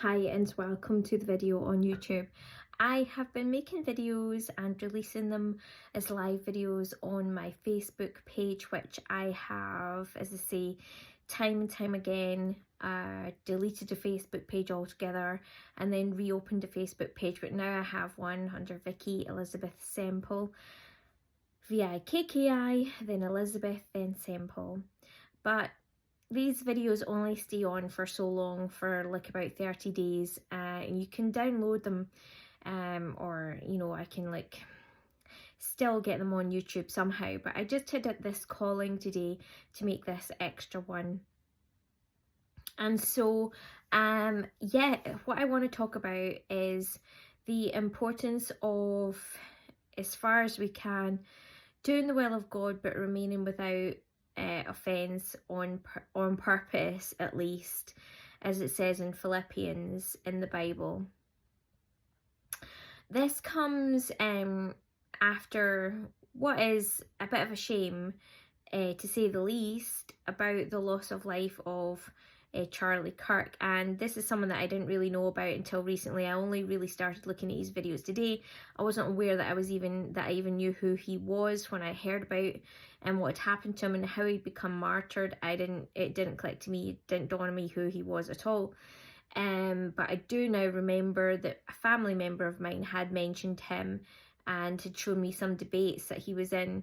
Hi and welcome to the video on YouTube. I have been making videos and releasing them as live videos on my Facebook page, which I have, as I say, time and time again, deleted the Facebook page altogether and then reopened the Facebook page, but now I have one under Vicky Elizabeth Semple, VIKKI, then Elizabeth, then Semple. But these videos only stay on for so long, for like about 30 days, and you can download them, or I can like still get them on YouTube somehow, but I just had this calling today to make this extra one. And so what I want to talk about is the importance of, as far as we can, doing the will of God but remaining without offence on purpose, at least, as it says in Philippians in the Bible. This comes after what is a bit of a shame, to say the least, about the loss of life of Charlie Kirk. And this is someone that I didn't really know about until recently. I only really started looking at his videos today. I wasn't aware that I even knew who he was when I heard about and what had happened to him and how he'd become martyred. It didn't click to me, it didn't dawn on me who he was at all. But I do now remember that a family member of mine had mentioned him and had shown me some debates that he was in,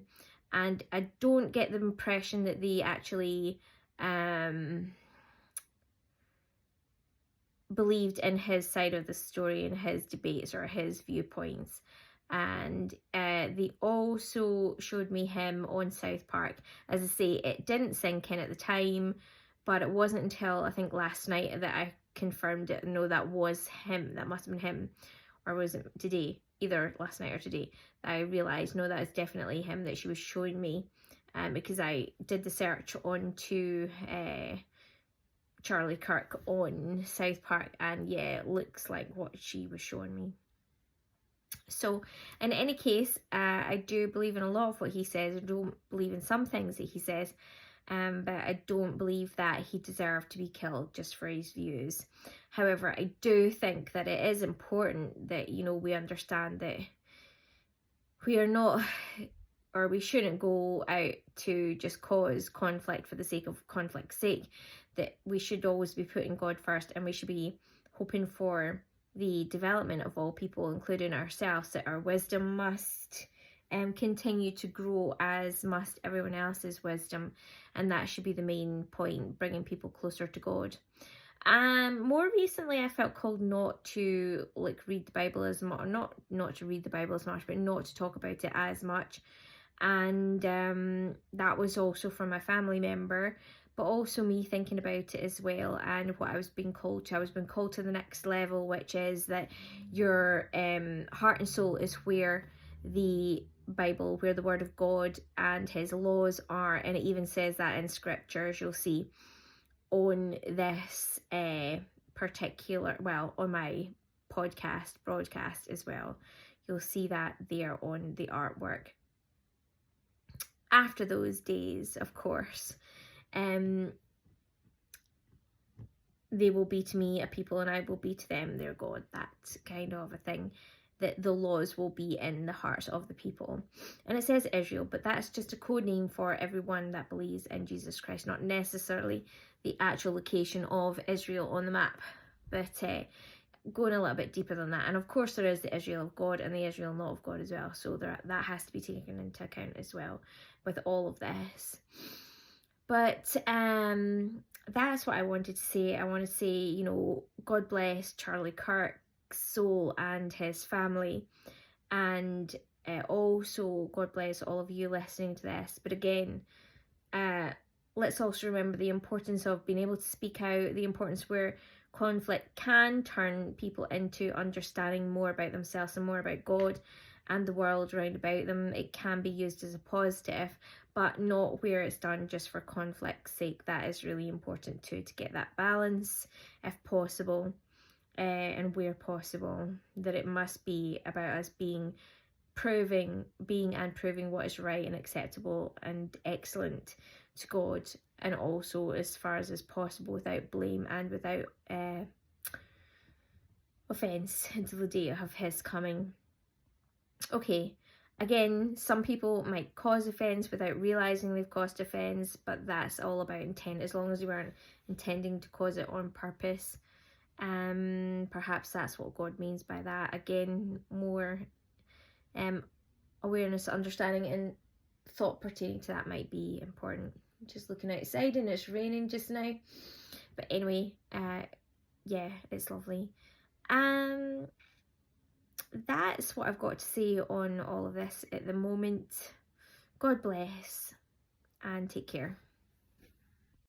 and I don't get the impression that they actually believed in his side of the story and his debates or his viewpoints. And they also showed me him on South Park. As I say, it didn't sink in at the time, but it wasn't until I think last night that I confirmed it. No, that was him. That must have been him. Or was it today? Either last night or today, that I realised, no, that is definitely him that she was showing me, because I did the search onto Charlie Kirk on South Park, and yeah, it looks like what she was showing me. So in any case, I do believe in a lot of what he says. I don't believe in some things that he says, but I don't believe that he deserved to be killed just for his views. However, I do think that it is important that, we understand that we are not, or we shouldn't go out to just cause conflict for the sake of conflict's sake, that we should always be putting God first, and we should be hoping for the development of all people, including ourselves, that our wisdom must continue to grow, as must everyone else's wisdom, and that should be the main point, bringing people closer to God. More recently, I felt called not to read the Bible as much, not to read the Bible as much, but not to talk about it as much. And that was also from a family member, but also me thinking about it as well, and what I was being called to. I was being called to the next level, which is that your heart and soul is where the Bible, where the Word of God and His laws are, and it even says that in scriptures. You'll see on this particular, well, on my broadcast as well, you'll see that there on the artwork. After those days, of course, they will be to me a people and I will be to them their God. That kind of a thing, that the laws will be in the hearts of the people. And it says Israel, but that's just a code name for everyone that believes in Jesus Christ, not necessarily the actual location of Israel on the map, but going a little bit deeper than that. And of course there is the Israel of God and the Israel not of God as well, so that has to be taken into account as well with all of this. But that's what I wanted to say. I want to say, God bless Charlie Kirk's soul and his family, and also God bless all of you listening to this. But again, let's also remember the importance of being able to speak out, the importance where conflict can turn people into understanding more about themselves and more about God and the world around about them. It can be used as a positive, but not where it's done just for conflict's sake. That is really important too, to get that balance if possible, and where possible, that it must be about us proving what is right and acceptable and excellent to God, and also as far as is possible without blame and without offence until the day of his coming. Okay, again, some people might cause offence without realising they've caused offence, but that's all about intent. As long as you weren't intending to cause it on purpose, perhaps that's what God means by that. Again, more awareness, understanding, and thought pertaining to that might be important. Just looking outside and it's raining just now, but anyway, yeah, it's lovely. That's what I've got to say on all of this at the moment. God bless and take care.